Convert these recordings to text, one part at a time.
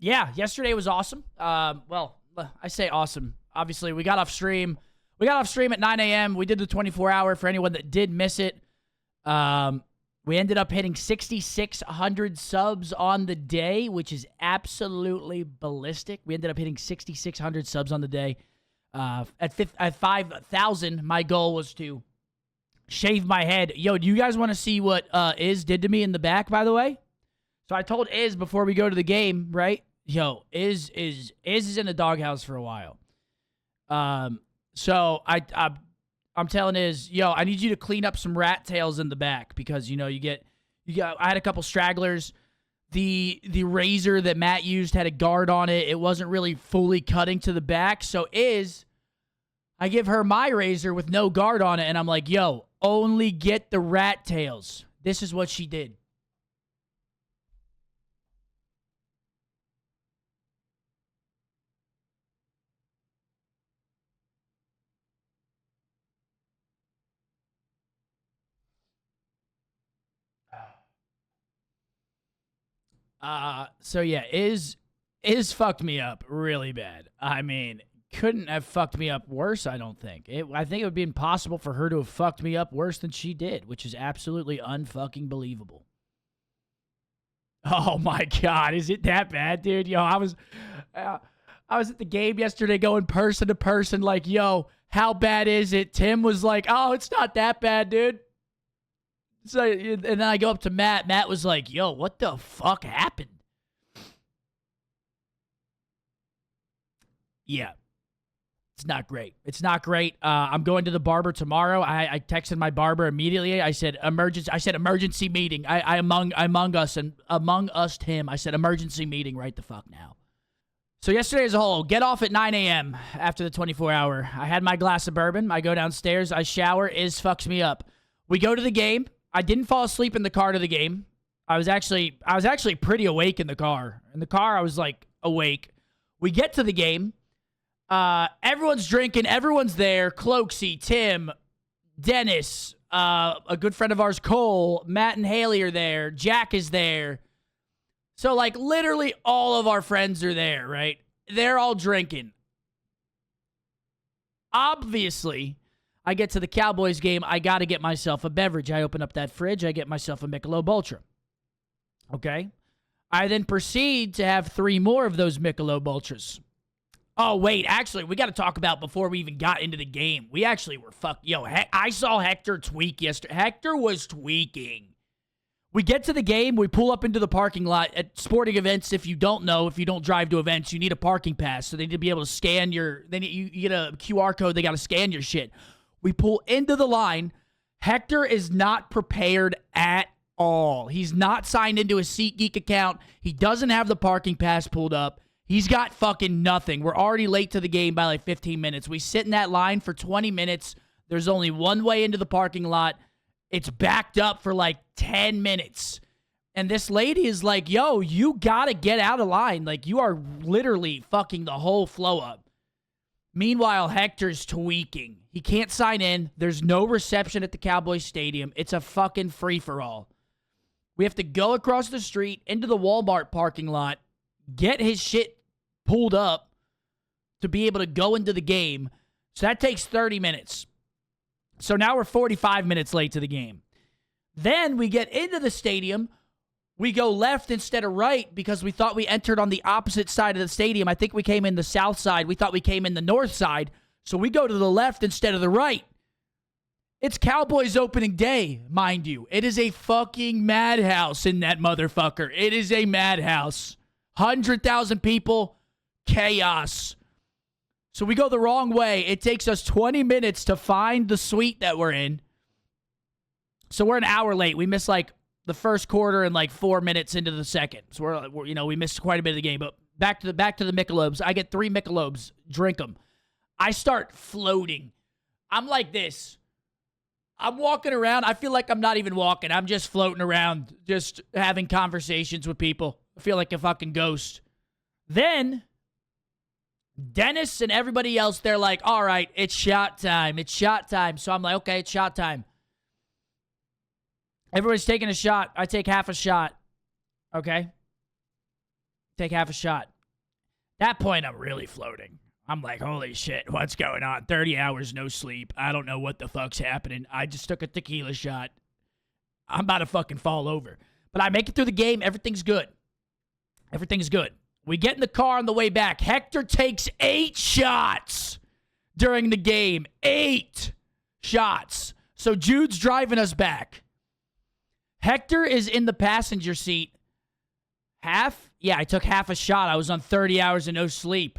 Yeah, yesterday was awesome. Well, I say awesome. Obviously, we got off stream. We got off stream at 9 a.m. We did the 24-hour for anyone that did miss it. We ended up hitting 6,600 subs on the day, which is absolutely ballistic. We ended up hitting 6,600 subs on the day. At 5,000, my goal was to shave my head. Yo, do you guys want to see what Iz did to me in the back, by the way? So I told Iz before we go to the game, right? Yo, Iz is in the doghouse for a while. So I'm telling Iz, yo, I need you to clean up some rat tails in the back because you got. I had a couple stragglers. The razor that Matt used had a guard on it. It wasn't really fully cutting to the back. So I give her my razor with no guard on it, and I'm like, yo, only get the rat tails. This is what she did. So yeah, Iz fucked me up really bad. I mean, couldn't have fucked me up worse, I don't think. I think it would be impossible for her to have fucked me up worse than she did, which is absolutely unfucking believable. Oh my God, is it that bad, dude? Yo, I was at the game yesterday going person to person like, yo, how bad is it? Tim was like, oh, it's not that bad, dude. So, and then I go up to Matt. Matt was like, yo, what the fuck happened? Yeah. It's not great. It's not great. I'm going to the barber tomorrow. I texted my barber immediately. I said emergency meeting. I among us him. I said emergency meeting right the fuck now. So yesterday as a whole, get off at 9 a.m. after the 24-hour. I had my glass of bourbon. I go downstairs. I shower. Iz fucks me up. We go to the game. I didn't fall asleep in the car to the game. I was actually pretty awake in the car. In the car, I was like awake. We get to the game. Everyone's drinking. Everyone's there. Cloaksy, Tim, Dennis, a good friend of ours, Cole, Matt and Haley are there. Jack is there. So like literally all of our friends are there, right? They're all drinking. Obviously, I get to the Cowboys game. I got to get myself a beverage. I open up that fridge. I get myself a Michelob Ultra. Okay? I then proceed to have 3 more of those Michelob Ultras. Oh, wait. Actually, we got to talk about before we even got into the game. We actually were fucked. Yo, I saw Hector tweak yesterday. Hector was tweaking. We get to the game. We pull up into the parking lot at sporting events. If you don't know, if you don't drive to events, you need a parking pass. So they need to be able to scan you get a QR code. They got to scan your shit. We pull into the line. Hector is not prepared at all. He's not signed into his SeatGeek account. He doesn't have the parking pass pulled up. He's got fucking nothing. We're already late to the game by like 15 minutes. We sit in that line for 20 minutes. There's only one way into the parking lot. It's backed up for like 10 minutes. And this lady is like, yo, you got to get out of line. Like, you are literally fucking the whole flow up. Meanwhile, Hector's tweaking. He can't sign in. There's no reception at the Cowboys Stadium. It's a fucking free-for-all. We have to go across the street into the Walmart parking lot, get his shit pulled up to be able to go into the game. So that takes 30 minutes. So now we're 45 minutes late to the game. Then we get into the stadium. We go left instead of right because we thought we entered on the opposite side of the stadium. I think we came in the south side. We thought we came in the north side. So we go to the left instead of the right. It's Cowboys opening day, mind you. It is a fucking madhouse in that motherfucker. It is a madhouse. 100,000 people, chaos. So we go the wrong way. It takes us 20 minutes to find the suite that we're in. So we're an hour late. We missed like the first quarter and like 4 minutes into the second. So we missed quite a bit of the game. But back to the Michelobs. I get 3 Michelobs. Drink them. I start floating. I'm like this. I'm walking around. I feel like I'm not even walking. I'm just floating around, just having conversations with people. I feel like a fucking ghost. Then Dennis and everybody else, they're like, all right, it's shot time. It's shot time. So I'm like, okay, it's shot time. Everyone's taking a shot. I take half a shot. Okay? Take half a shot. That point, I'm really floating. I'm like, holy shit, what's going on? 30 hours, no sleep. I don't know what the fuck's happening. I just took a tequila shot. I'm about to fucking fall over. But I make it through the game. Everything's good. Everything's good. We get in the car on the way back. Hector takes 8 shots during the game. 8 shots. So Jude's driving us back. Hector is in the passenger seat. Half? Yeah, I took half a shot. I was on 30 hours and no sleep.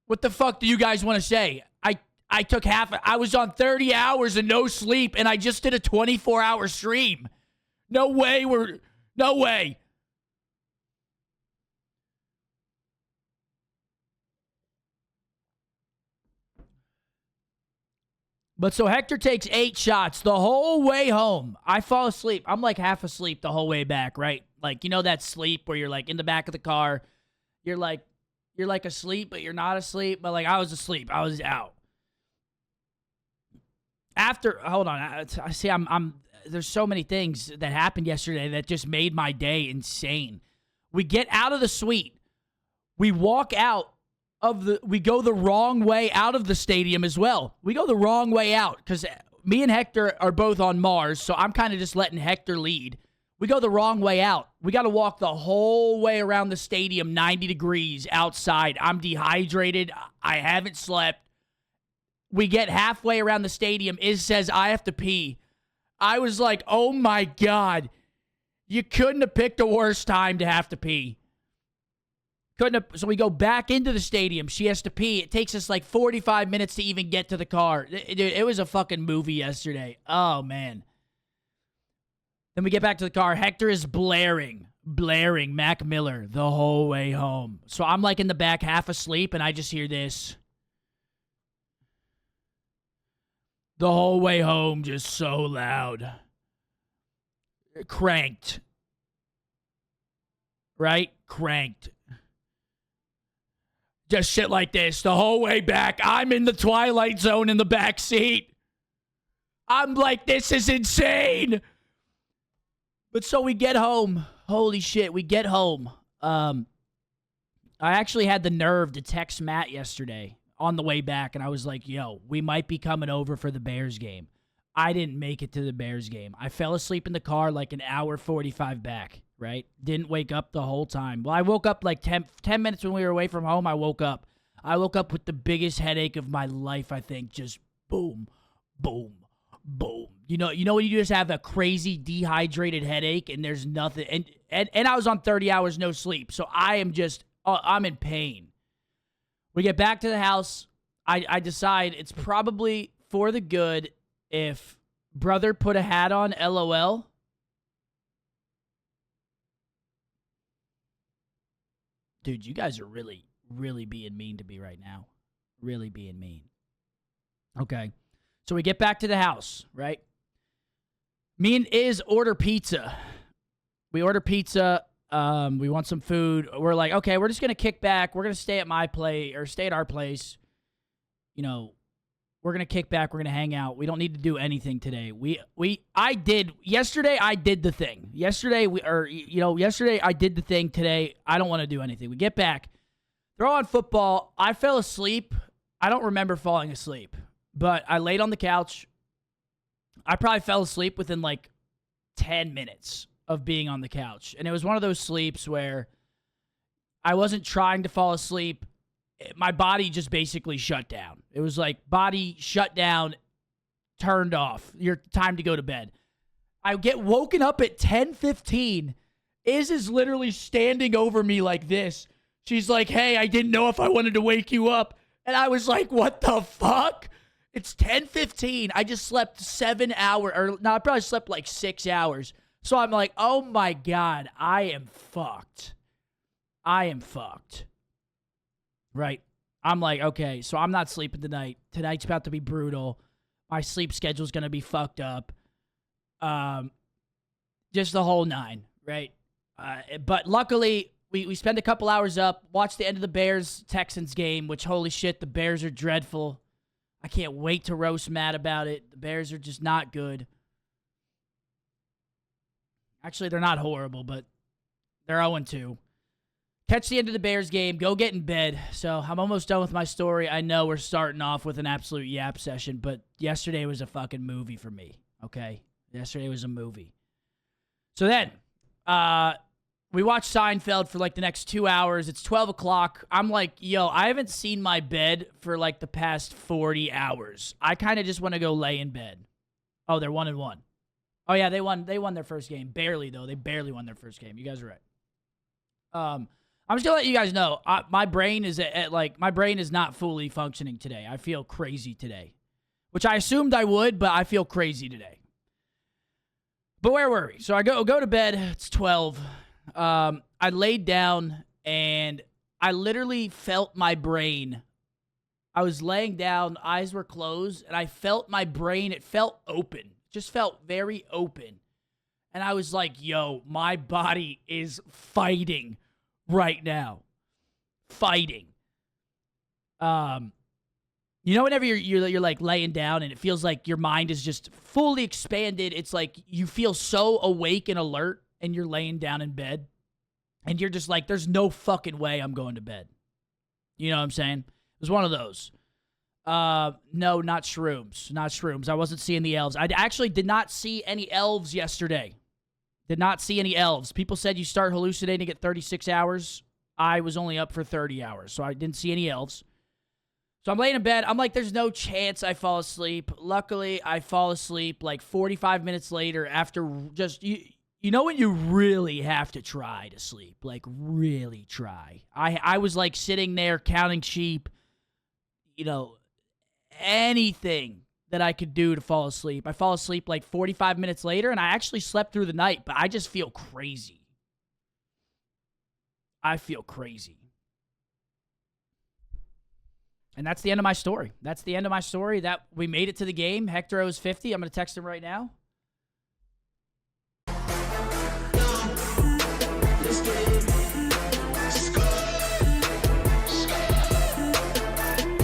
What the fuck do you guys want to say? I took half. I was on 30 hours and no sleep, and I just did a 24-hour stream. No way. No way. But so Hector takes 8 shots the whole way home. I fall asleep. I'm like half asleep the whole way back, right? Like, you know that sleep where you're like in the back of the car. You're like asleep, but you're not asleep. But like I was asleep. I was out. Hold on. I see. There's so many things that happened yesterday that just made my day insane. We get out of the suite. We walk out we go the wrong way out of the stadium as well. We go the wrong way out because me and Hector are both on Mars, so I'm kind of just letting Hector lead. We go the wrong way out. We got to walk the whole way around the stadium, 90 degrees outside. I'm dehydrated. I haven't slept. We get halfway around the stadium. Iz says, I have to pee. I was like, oh my God. You couldn't have picked a worse time to have to pee. So we go back into the stadium. She has to pee. It takes us like 45 minutes to even get to the car. It was a fucking movie yesterday. Oh, man. Then we get back to the car. Hector is blaring Mac Miller the whole way home. So I'm like in the back half asleep, and I just hear this. The whole way home, just so loud. Cranked. Right? Cranked. Just shit like this. The whole way back, I'm in the Twilight Zone in the back seat. I'm like, this is insane. But so we get home. Holy shit, we get home. I actually had the nerve to text Matt yesterday on the way back, and I was like, yo, we might be coming over for the Bears game. I didn't make it to the Bears game. I fell asleep in the car like an hour 45 back, right? Didn't wake up the whole time. Well, I woke up like 10 minutes when we were away from home. I woke up. I woke up with the biggest headache of my life, I think. Just boom, boom, boom. You know when you just have a crazy dehydrated headache and there's nothing. And I was on 30 hours no sleep. So I am just, I'm in pain. We get back to the house. I decide it's probably for the good if brother put a hat on, LOL. Dude, you guys are really, really being mean to me right now. Really being mean. Okay. So we get back to the house, right? Me and Iz order pizza. We order pizza. We want some food. We're like, okay, we're just going to kick back. We're going to stay at my place or stay at our place. You know, we're going to kick back. We're going to hang out. We don't need to do anything today. Yesterday I did the thing. Yesterday I did the thing. Today I don't want to do anything. We get back. Throw on football. I fell asleep. I don't remember falling asleep, but I laid on the couch. I probably fell asleep within like 10 minutes of being on the couch. And it was one of those sleeps where I wasn't trying to fall asleep. My body just basically shut down. It was like body shut down, turned off. Your time to go to bed. I get woken up at 10:15. Iz is literally standing over me like this. She's like, hey, I didn't know if I wanted to wake you up. And I was like, what the fuck? It's 10:15. I just slept 7 hours. I probably slept like 6 hours. So I'm like, oh my God, I am fucked. Right? I'm like, okay, so I'm not sleeping tonight. Tonight's about to be brutal. My sleep schedule's going to be fucked up. Just the whole nine, right? But luckily, we spend a couple hours up, watch the end of the Bears-Texans game, which, holy shit, the Bears are dreadful. I can't wait to roast Matt about it. The Bears are just not good. Actually, they're not horrible, but they're 0-2. Catch the end of the Bears game. Go get in bed. So I'm almost done with my story. I know we're starting off with an absolute yap session, but yesterday was a fucking movie for me, okay? Yesterday was a movie. So then, we watched Seinfeld for like the next 2 hours. It's 12 o'clock. I'm like, yo, I haven't seen my bed for like the past 40 hours. I kind of just want to go lay in bed. Oh, they're 1-1. Oh, yeah, they won their first game. Barely, though. They barely won their first game. You guys are right. I'm just going to let you guys know, my brain is my brain is not fully functioning today. I feel crazy today, which I assumed I would, but I feel crazy today. But where were we? So I go to bed. It's 12. I laid down, and I literally felt my brain. I was laying down, eyes were closed, and I felt my brain. It felt open. It just felt very open. And I was like, yo, my body is fighting right now. Fighting. You know, whenever you're like laying down and it feels like your mind is just fully expanded, it's like you feel so awake and alert and you're laying down in bed and you're just like, there's no fucking way I'm going to bed. You know what I'm saying? It was one of those. No, not shrooms. Not shrooms. I wasn't seeing the elves. I actually did not see any elves yesterday. Did not see any elves. People said you start hallucinating at 36 hours. I was only up for 30 hours, so I didn't see any elves. So I'm laying in bed. I'm like, there's no chance I fall asleep. Luckily, I fall asleep like 45 minutes later after just, you know when you really have to try to sleep? Like, really try. I was like sitting there counting sheep, you know, anything that I could do to fall asleep. I fall asleep like 45 minutes later, and I actually slept through the night, but I just feel crazy. I feel crazy. And that's the end of my story. That's the end of my story. That we made it to the game. Hector owes 50. I'm going to text him right now. Let's get it.